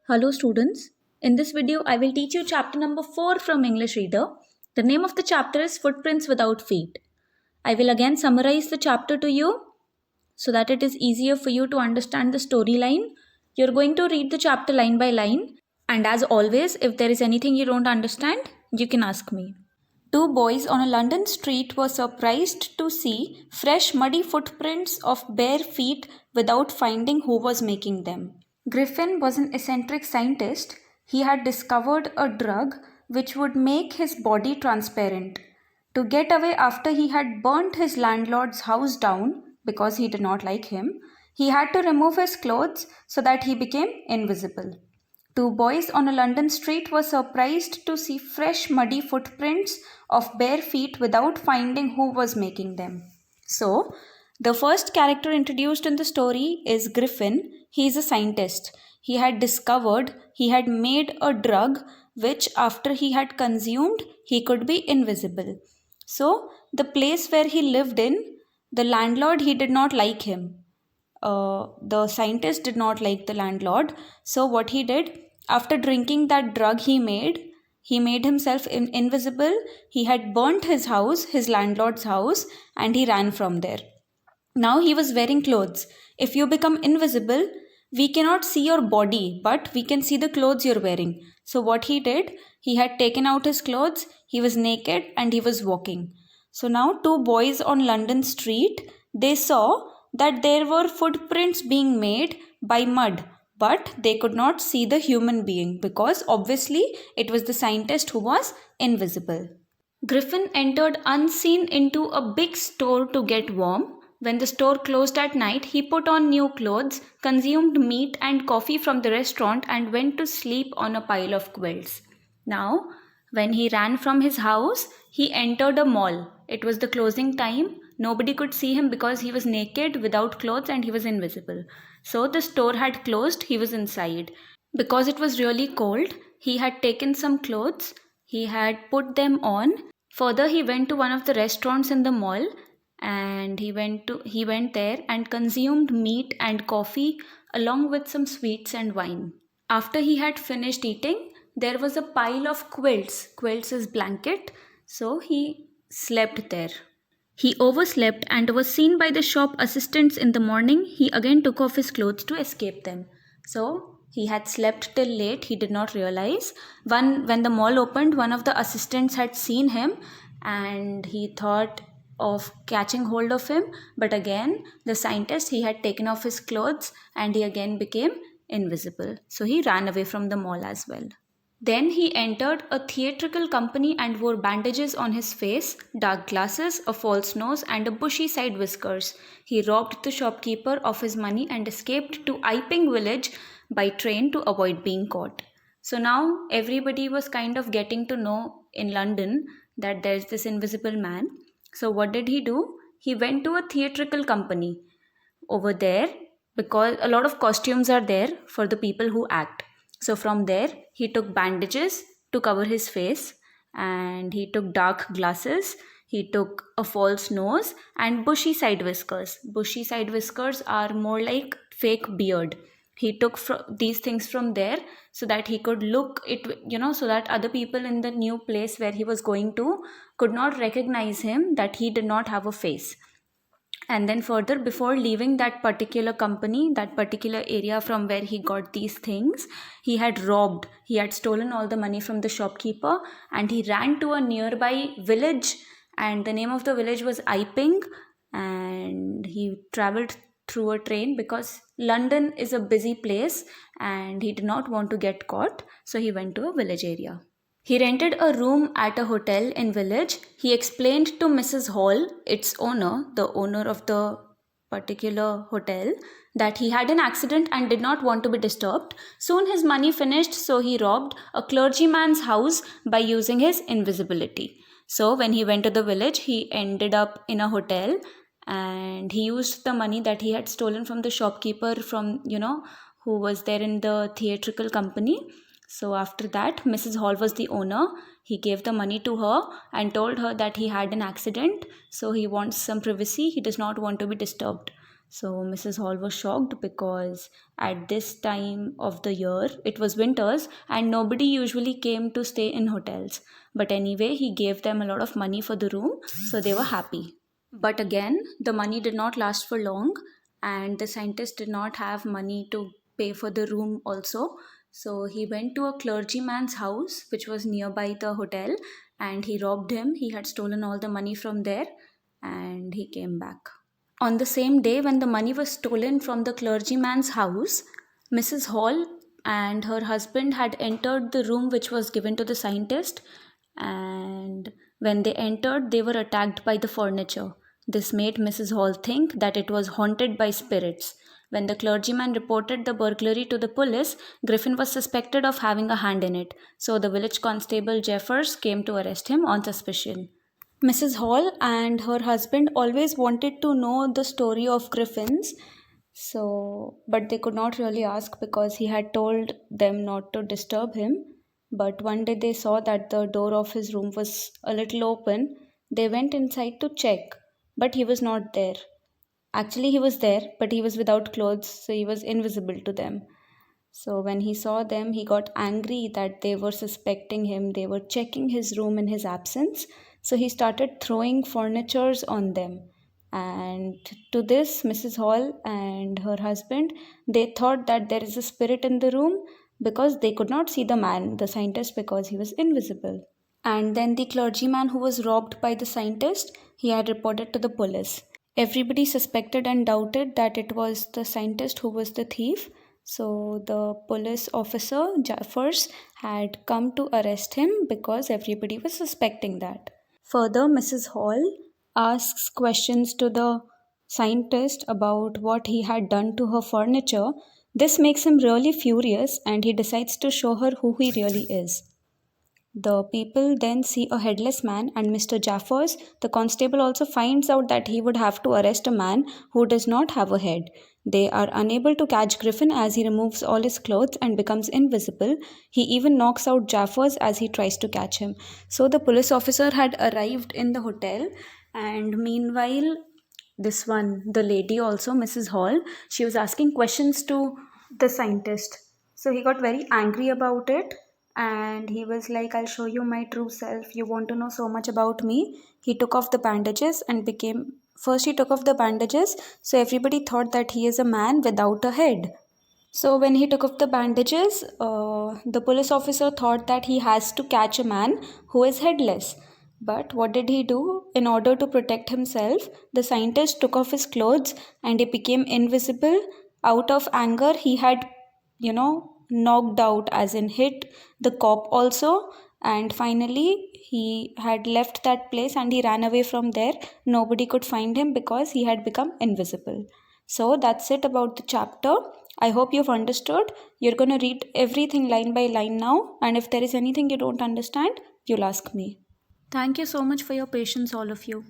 Hello students, in this video I will teach you chapter number 4 from English Reader. The name of the chapter is Footprints Without Feet. I will again summarize the chapter to you so that it is easier for you to understand the storyline. You're going to read the chapter line by line, and as always, if there is anything you don't understand, you can ask me. Two boys on a London street were surprised to see fresh muddy footprints of bare feet without finding who was making them. Griffin was an eccentric scientist. He had discovered a drug which would make his body transparent. To get away after he had burnt his landlord's house down because he did not like him, he had to remove his clothes so that he became invisible. Two boys on a London street were surprised to see fresh muddy footprints of bare feet without finding who was making them. So, the first character introduced in the story is Griffin. He is a scientist. He had made a drug which, after he had consumed, he could be invisible. So, the place where he lived in, the landlord, he did not like him. The scientist did not like the landlord. So, what he did, after drinking that drug he made himself invisible. He had burnt his house, his landlord's house, and he ran from there. Now he was wearing clothes. If you become invisible, we cannot see your body, but we can see the clothes you're wearing. So what he did, he had taken out his clothes, he was naked and he was walking. So now two boys on London street, they saw that there were footprints being made by mud, but they could not see the human being because obviously it was the scientist who was invisible. Griffin entered unseen into a big store to get warm. When the store closed at night, he put on new clothes, consumed meat and coffee from the restaurant, and went to sleep on a pile of quilts. Now, when he ran from his house, he entered a mall. It was the closing time. Nobody could see him because he was naked, without clothes, and he was invisible. So the store had closed, he was inside. Because it was really cold, he had taken some clothes, he had put them on. Further, he went to one of the restaurants in the mall and he went there and consumed meat and coffee along with some sweets and wine. After he had finished eating, there was a pile of quilts. Quilts is blanket, so he slept there. He overslept and was seen by the shop assistants in the morning. He again took off his clothes to escape them. So he had slept till late, he did not realize. When the mall opened, one of the assistants had seen him and he thought of catching hold of him, but again the scientist, he had taken off his clothes and he again became invisible. So he ran away from the mall as well. Then he entered a theatrical company and wore bandages on his face, dark glasses, a false nose, and a bushy side whiskers. He robbed the shopkeeper of his money and escaped to Iping village by train to avoid being caught. So now everybody was kind of getting to know in London that there's this invisible man. So what did he do? He went to a theatrical company over there because a lot of costumes are there for the people who act. So from there, he took bandages to cover his face and he took dark glasses. He took a false nose and bushy side whiskers. Bushy side whiskers are more like fake beard. He took these things from there so that he could look it, so that other people in the new place where he was going to could not recognize him, that he did not have a face. And then further, before leaving that particular company, that particular area from where he got these things, he had stolen all the money from the shopkeeper and he ran to a nearby village, and the name of the village was Iping, and he traveled through a train because London is a busy place and he did not want to get caught, so he went to a village area. He rented a room at a hotel in village. He explained to Mrs. Hall, its owner, the owner of the particular hotel, that he had an accident and did not want to be disturbed. Soon his money finished, so he robbed a clergyman's house by using his invisibility. So when he went to the village, he ended up in a hotel and he used the money that he had stolen from the shopkeeper who was there in the theatrical company. So after that, Mrs. Hall was the owner. He gave the money to her and told her that he had an accident, so he wants some privacy. He does not want to be disturbed. So Mrs. Hall was shocked because at this time of the year it was winters and nobody usually came to stay in hotels. But anyway, he gave them a lot of money for the room, so they were happy. But again, the money did not last for long, and the scientist did not have money to pay for the room also. So he went to a clergyman's house, which was nearby the hotel, and he robbed him. He had stolen all the money from there, and he came back. On the same day, when the money was stolen from the clergyman's house, Mrs. Hall and her husband had entered the room which was given to the scientist, and when they entered, they were attacked by the furniture. This made Mrs. Hall think that it was haunted by spirits. When the clergyman reported the burglary to the police, Griffin was suspected of having a hand in it, so the village constable Jeffers came to arrest him on suspicion. Mrs. Hall and her husband always wanted to know the story of Griffins, but they could not really ask because he had told them not to disturb him. But one day they saw that the door of his room was a little open. They went inside to check, but he was not there. Actually, he was there, but he was without clothes, so he was invisible to them. So when he saw them, he got angry that they were suspecting him. They were checking his room in his absence. So he started throwing furnitures on them. And to this, Mrs. Hall and her husband, they thought that there is a spirit in the room because they could not see the man, the scientist, because he was invisible. And then the clergyman who was robbed by the scientist, he had reported to the police. Everybody suspected and doubted that it was the scientist who was the thief. So the police officer, Jeffers, had come to arrest him because everybody was suspecting that. Further, Mrs. Hall asks questions to the scientist about what he had done to her furniture. This makes him really furious and he decides to show her who he really is. The people then see a headless man, and Mr. Jaffers, the constable, also finds out that he would have to arrest a man who does not have a head. They are unable to catch Griffin as he removes all his clothes and becomes invisible. He even knocks out Jaffers as he tries to catch him. So the police officer had arrived in the hotel, and meanwhile, the lady also, Mrs. Hall, she was asking questions to the scientist. So he got very angry about it and he was like, I'll show you my true self. You want to know so much about me? He took off the bandages and he took off the bandages, so everybody thought that he is a man without a head. So when he took off the bandages, the police officer thought that he has to catch a man who is headless. But what did he do? In order to protect himself, the scientist took off his clothes and he became invisible. Out of anger, he had, knocked out, as in hit the cop also. And finally, he had left that place and he ran away from there. Nobody could find him because he had become invisible. So that's it about the chapter. I hope you've understood. You're going to read everything line by line now. And if there is anything you don't understand, you'll ask me. Thank you so much for your patience, all of you.